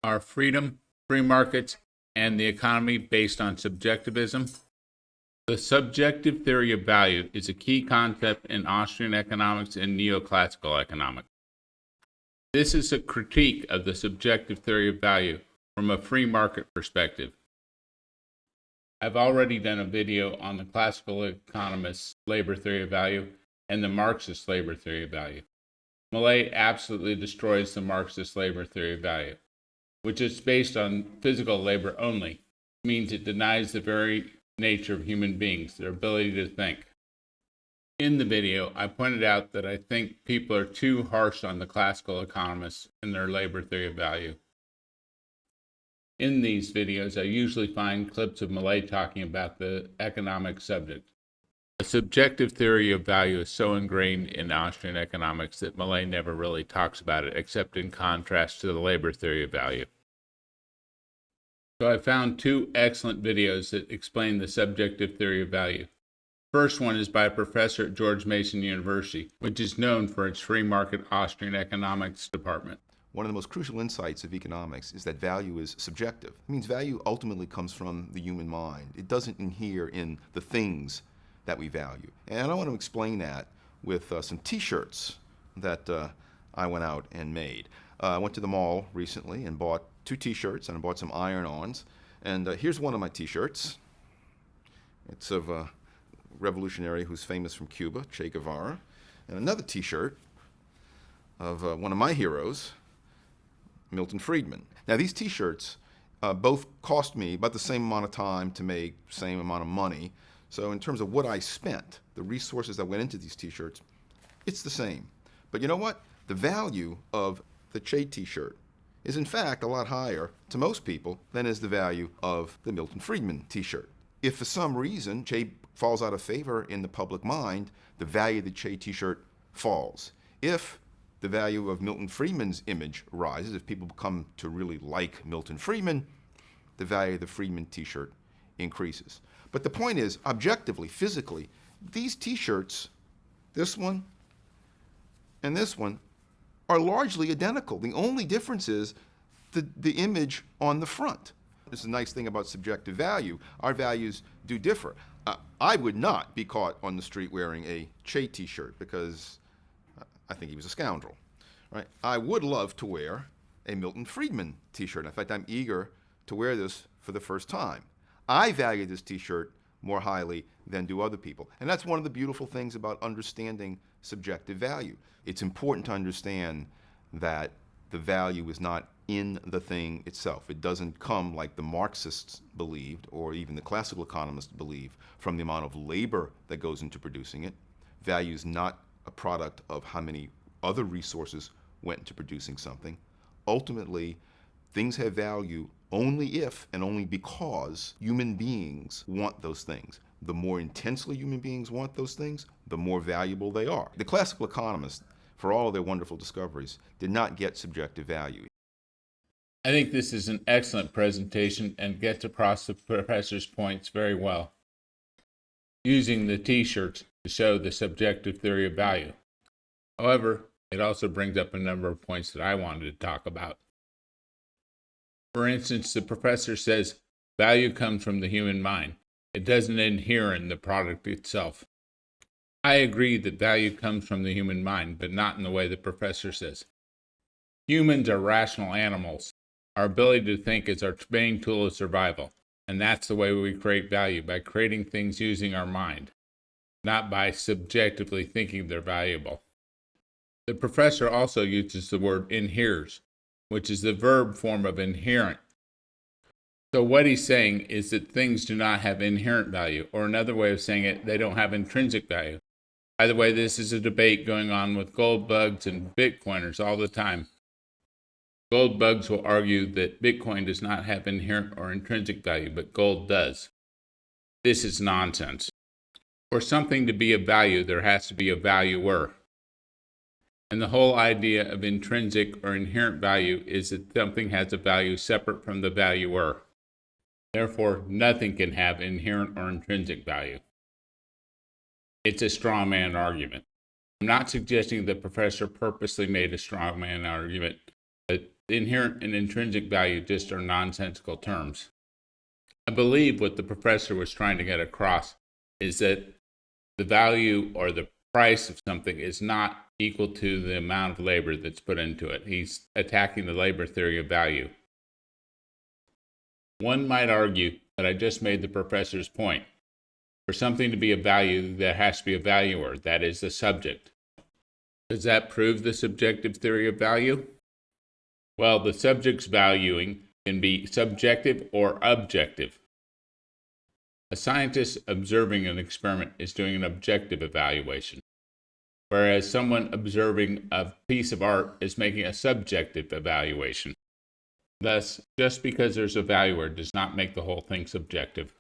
Are freedom, free markets, and the economy based on subjectivism? The subjective theory of value is a key concept in Austrian economics and Neo-Classical economics. This is a critique of the subjective theory of value from a free market perspective. I've already done a video on the classical economists' labor theory of value and the Marxist labor theory of value. Milei absolutely destroys the Marxist labor theory of value, which is based on physical labor only, means it denies the very nature of human beings, their ability to think. In the video, I pointed out that I think people are too harsh on the classical economists and their labor theory of value. In these videos, I usually find clips of Milei talking about the economic subject. The subjective theory of value is so ingrained in Austrian economics that Milei never really talks about it, except in contrast to the labor theory of value. So I found two excellent videos that explain the subjective theory of value. First one is by a professor at George Mason University, which is known for its free market Austrian economics department. One of the most crucial insights of economics is that value is subjective. It means value ultimately comes from the human mind. It doesn't inhere in the things that we value. And I want to explain that with some t-shirts that I went out and made. I went to the mall recently and bought 2 t-shirts, and I bought some iron-ons. And here's one of my t-shirts. It's of a revolutionary who's famous from Cuba, Che Guevara. And another t-shirt of one of my heroes, Milton Friedman. Now these t-shirts both cost me about the same amount of time to make, same amount of money. So in terms of what I spent, the resources that went into these t-shirts, it's the same. But you know what? The value of the Che t-shirt is in fact a lot higher to most people than is the value of the Milton Friedman t-shirt. If for some reason Che falls out of favor in the public mind, the value of the Che t-shirt falls. If the value of Milton Friedman's image rises, if people come to really like Milton Friedman, the value of the Friedman t-shirt increases. But the point is, objectively, physically, these t-shirts, this one and this one, are largely identical. The only difference is the image on the front. This is a nice thing about subjective value. Our values do differ. I would not be caught on the street wearing a Che t-shirt because I think he was a scoundrel, right? I would love to wear a Milton Friedman t-shirt. In fact, I'm eager to wear this for the first time. I value this t-shirt more highly than do other people. And that's one of the beautiful things about understanding subjective value. It's important to understand that the value is not in the thing itself. It doesn't come, like the Marxists believed, or even the classical economists believe, from the amount of labor that goes into producing it. Value is not a product of how many other resources went into producing something. Ultimately, things have value only if and only because human beings want those things. The more intensely human beings want those things, the more valuable they are. The classical economists, for all of their wonderful discoveries, did not get subjective value. I think this is an excellent presentation and gets across the professor's points very well, using the t-shirts to show the subjective theory of value. However, it also brings up a number of points that I wanted to talk about. For instance, the professor says value comes from the human mind. It doesn't inhere in the product itself. I agree that value comes from the human mind, but not in the way the professor says. Humans are rational animals. Our ability to think is our main tool of survival, and that's the way we create value, by creating things using our mind, not by subjectively thinking they're valuable. The professor also uses the word inheres, which is the verb form of inherent. So what he's saying is that things do not have inherent value, or another way of saying it, they don't have intrinsic value. By the way, this is a debate going on with gold bugs and Bitcoiners all the time. Gold bugs will argue that Bitcoin does not have inherent or intrinsic value, but gold does. This is nonsense. For something to be of value, there has to be a valuer. And the whole idea of intrinsic or inherent value is that something has a value separate from the valuer. Therefore, nothing can have inherent or intrinsic value. It's a straw man argument. I'm not suggesting the professor purposely made a straw man argument, but the inherent and intrinsic value just are nonsensical terms. I believe what the professor was trying to get across is that the value or the price of something is not equal to the amount of labor that's put into it. He's attacking the labor theory of value. One might argue that I just made the professor's point. For something to be of value, there has to be a valuer, that is, the subject. Does that prove the subjective theory of value? Well, the subject's valuing can be subjective or objective. A scientist observing an experiment is doing an objective evaluation, whereas someone observing a piece of art is making a subjective evaluation. Thus, just because there's a valuer does not make the whole thing subjective.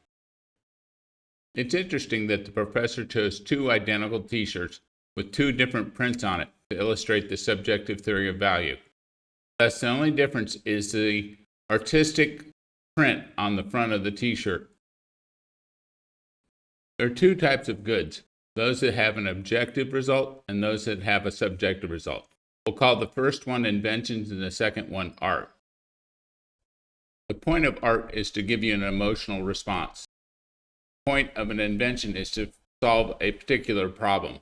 It's interesting that the professor chose two identical t-shirts with two different prints on it to illustrate the subjective theory of value. Thus, the only difference is the artistic print on the front of the t-shirt. There are two types of goods, those that have an objective result and those that have a subjective result. We'll call the first one inventions and the second one art. The point of art is to give you an emotional response. The point of an invention is to solve a particular problem.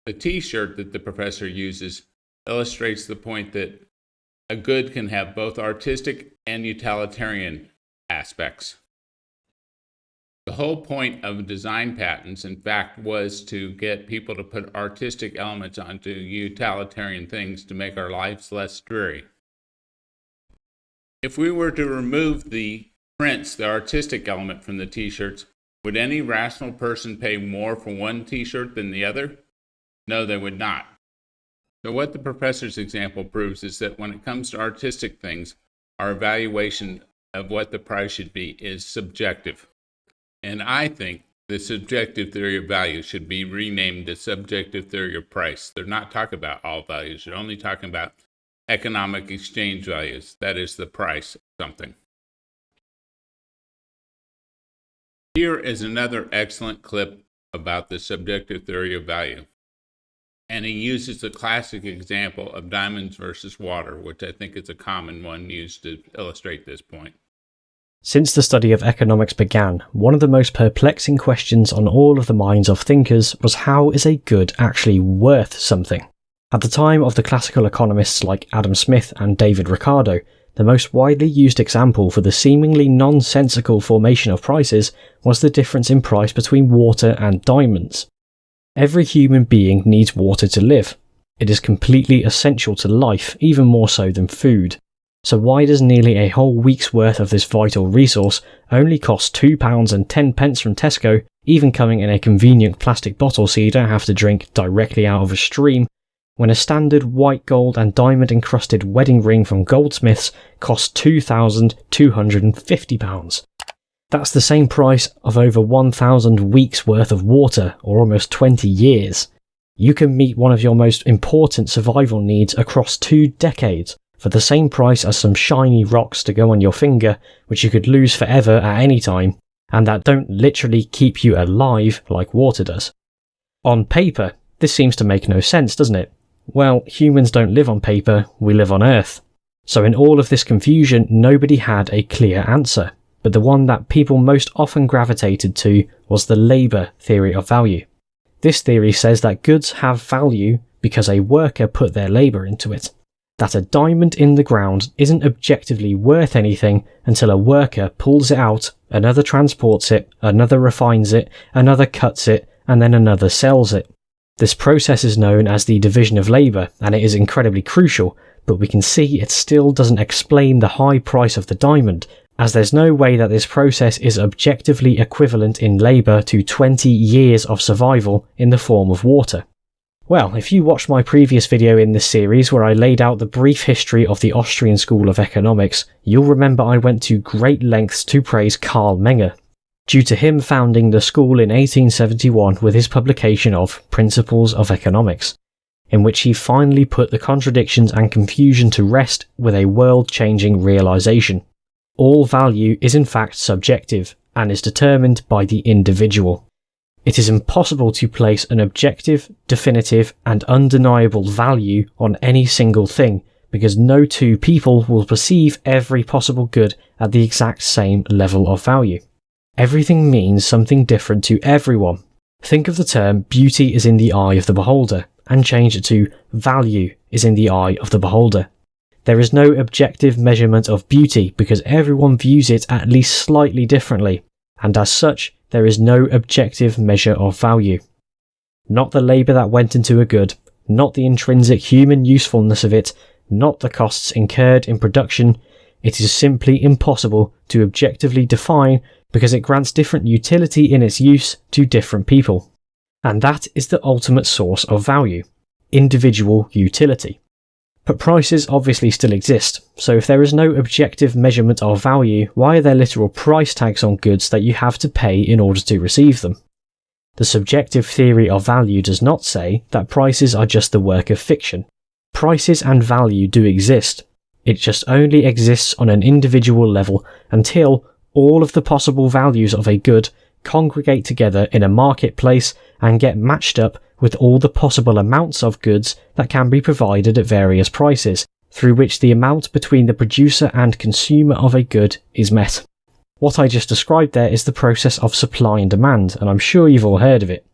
The t-shirt that the professor uses illustrates the point that a good can have both artistic and utilitarian aspects. The whole point of design patents, in fact, was to get people to put artistic elements onto utilitarian things to make our lives less dreary. If we were to remove the prints, the artistic element from the t-shirts, would any rational person pay more for one t-shirt than the other? No, they would not. So what the professor's example proves is that when it comes to artistic things, our evaluation of what the price should be is subjective. And I think the subjective theory of value should be renamed the subjective theory of price. They're not talking about all values. They're only talking about economic exchange values. That is the price of something. Here is another excellent clip about the subjective theory of value. And he uses the classic example of diamonds versus water, which I think is a common one used to illustrate this point. Since the study of economics began, one of the most perplexing questions on all of the minds of thinkers was how is a good actually worth something? At the time of the classical economists like Adam Smith and David Ricardo, the most widely used example for the seemingly nonsensical formation of prices was the difference in price between water and diamonds. Every human being needs water to live. It is completely essential to life, even more so than food. So why does nearly a whole week's worth of this vital resource only cost £2.10 from Tesco, even coming in a convenient plastic bottle so you don't have to drink directly out of a stream, when a standard white gold and diamond encrusted wedding ring from Goldsmiths costs £2,250? That's the same price of over 1,000 weeks worth of water, or almost 20 years. You can meet one of your most important survival needs across 2 decades for the same price as some shiny rocks to go on your finger, which you could lose forever at any time, and that don't literally keep you alive like water does. On paper, this seems to make no sense, doesn't it? Well, humans don't live on paper, we live on Earth. So in all of this confusion, nobody had a clear answer. But the one that people most often gravitated to was the labour theory of value. This theory says that goods have value because a worker put their labour into it. That a diamond in the ground isn't objectively worth anything until a worker pulls it out, another transports it, another refines it, another cuts it, and then another sells it. This process is known as the division of labour, and it is incredibly crucial, but we can see it still doesn't explain the high price of the diamond, as there's no way that this process is objectively equivalent in labour to 20 years of survival in the form of water. Well, if you watched my previous video in this series where I laid out the brief history of the Austrian School of Economics, you'll remember I went to great lengths to praise Karl Menger, due to him founding the school in 1871 with his publication of Principles of Economics, in which he finally put the contradictions and confusion to rest with a world-changing realisation. All value is in fact subjective and is determined by the individual. It is impossible to place an objective, definitive and undeniable value on any single thing because no two people will perceive every possible good at the exact same level of value. Everything means something different to everyone. Think of the term beauty is in the eye of the beholder and change it to value is in the eye of the beholder. There is no objective measurement of beauty because everyone views it at least slightly differently, and as such, there is no objective measure of value. Not the labour that went into a good, not the intrinsic human usefulness of it, not the costs incurred in production. It is simply impossible to objectively define because it grants different utility in its use to different people. And that is the ultimate source of value, individual utility. But prices obviously still exist, so if there is no objective measurement of value, why are there literal price tags on goods that you have to pay in order to receive them? The subjective theory of value does not say that prices are just the work of fiction. Prices and value do exist. It just only exists on an individual level until all of the possible values of a good congregate together in a marketplace and get matched up with all the possible amounts of goods that can be provided at various prices, through which the amount between the producer and consumer of a good is met. What I just described there is the process of supply and demand, and I'm sure you've all heard of it.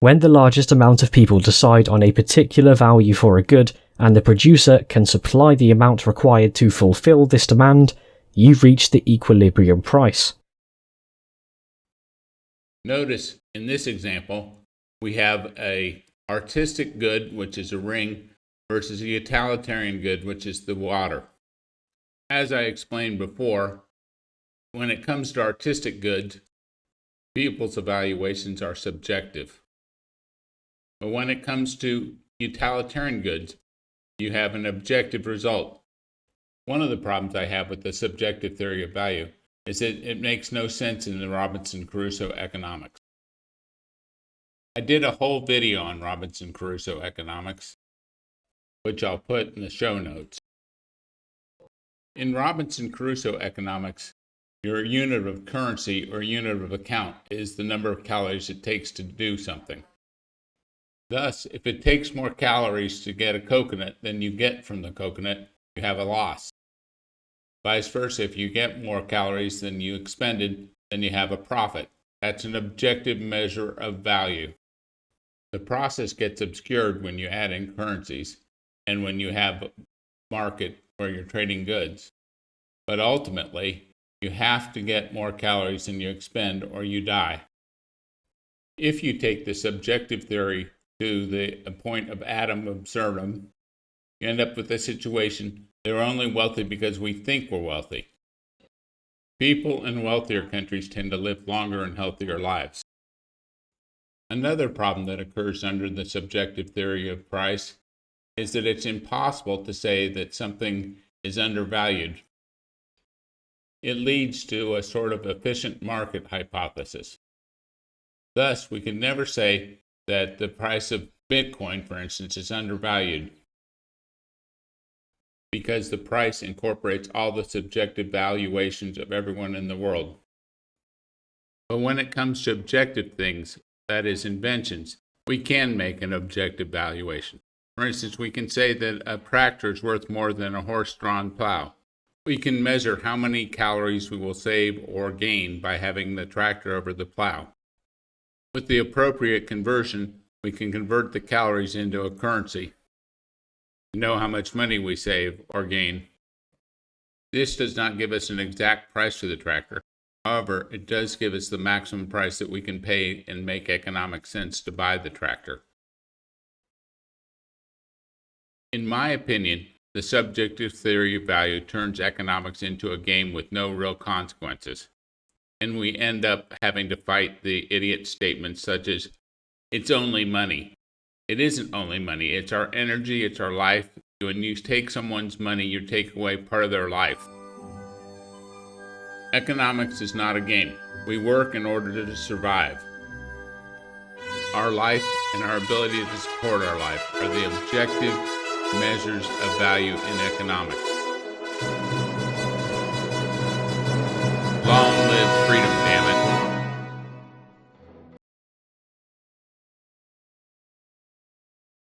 When the largest amount of people decide on a particular value for a good, and the producer can supply the amount required to fulfill this demand, you've reached the equilibrium price. Notice in this example, we have a artistic good, which is a ring, versus a utilitarian good, which is the water. As I explained before, when it comes to artistic goods, people's evaluations are subjective. But when it comes to utilitarian goods, you have an objective result. One of the problems I have with the subjective theory of value is that it makes no sense in the Robinson Crusoe economics. I did a whole video on Robinson Crusoe economics, which I'll put in the show notes. In Robinson Crusoe economics, your unit of currency or unit of account is the number of calories it takes to do something. Thus, if it takes more calories to get a coconut than you get from the coconut, you have a loss. Vice versa, if you get more calories than you expended, then you have a profit. That's an objective measure of value. The process gets obscured when you add in currencies and when you have a market where you're trading goods. But ultimately, you have to get more calories than you expend or you die. If you take the subjective theory to the point of Adam absurdum, you end up with a situation they're only wealthy because we think we're wealthy. People in wealthier countries tend to live longer and healthier lives. Another problem that occurs under the subjective theory of price is that it's impossible to say that something is undervalued. It leads to a sort of efficient market hypothesis. Thus, we can never say that the price of Bitcoin, for instance, is undervalued because the price incorporates all the subjective valuations of everyone in the world. But when it comes to objective things, that is inventions, we can make an objective valuation. For instance, we can say that a tractor is worth more than a horse-drawn plow. We can measure how many calories we will save or gain by having the tractor over the plow. With the appropriate conversion, we can convert the calories into a currency, know how much money we save or gain. This does not give us an exact price for the tractor. However, it does give us the maximum price that we can pay and make economic sense to buy the tractor. In my opinion, the subjective theory of value turns economics into a game with no real consequences. And we end up having to fight the idiot statements such as, it's only money. It isn't only money, it's our energy, it's our life. When you take someone's money, you take away part of their life. Economics is not a game. We work in order to survive. Our life and our ability to support our life are the objective measures of value in economics.